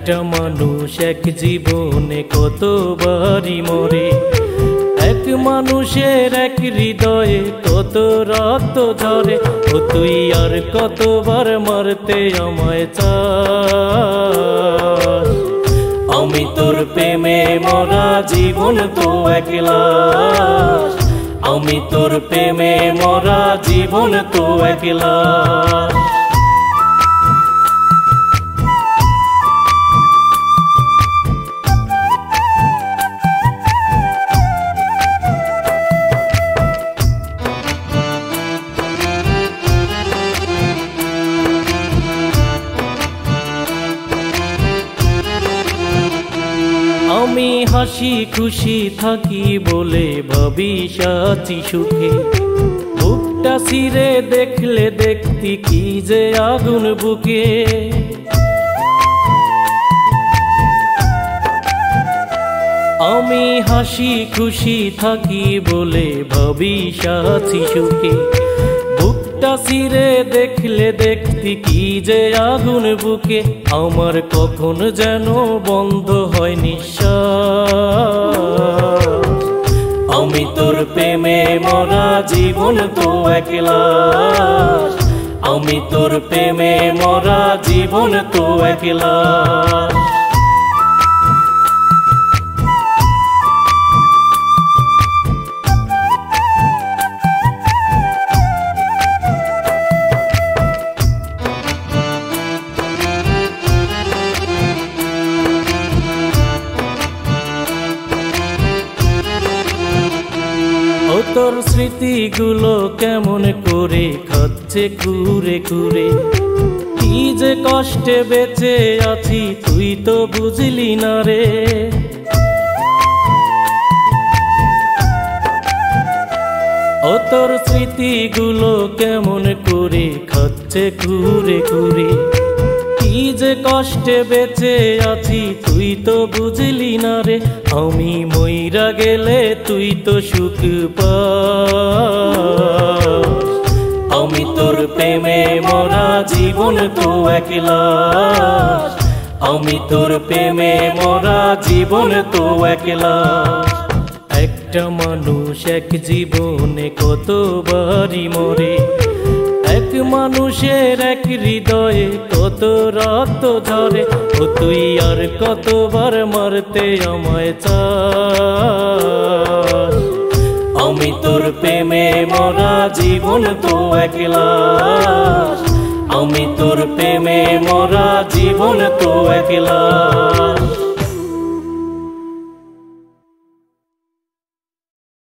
একটা মানুষ এক জীবনে কতবারই মরে, এক মানুষের এক হৃদয়ে কত রক্ত ঝরে। ও তুই আর কতবার মারতে আমায় চাস? আমি তোর প্রেমে মরা জীবন তো একলা, আমি তোর প্রেমে মরা জীবন তো একলা। আমি হাসি খুশি থাকি বলে ভাবি সাচি সুখে, বুকটা ছিঁড়ে দেখলে দেখতি কি যে আগুন বুকে। আমি হাসি খুশি থাকি বলে ভাবি সাচি সুখে, বুকটা ছিঁড়ে দেখলে দেখতি কি যে আগুন বুকে। আমার কখন যেন বন্ধ হয় নিঃশ্বাস, আমি তোর প্রেমে মরা জীবন তো একলা, আমি তোর প্রেমে মরা জীবন তো একলা। ও তোর স্মৃতিগুলো কেমন করে খাচ্ছে কুরে কুরে, কি যে কষ্টে বেঁচে আছি তুই তো বুঝলি না রে। ও তোর স্মৃতিগুলো কেমন করে খাচ্ছে কুরে কুরে, কি যে কষ্টে বেঁচে আছি তুই তো বুঝলি না রে। আমি মইরা গেলে তুই তো সুখ পাস, আমি তোর প্রেমে মরা জীবন তো একলা, আমি তোর প্রেমে মরা জীবন তো একলা। একটা মানুষ এক জীবনে কতবারই মরে, এক মানুষের এক হৃদয়ে কত রক্ত ঝরে। ও তুই আর কতবার মারতে আমায় চাস? আমি তোর প্রেমে মরা জীবন তো একলা, আমি তোর প্রেমে মরা জীবন তো একলা।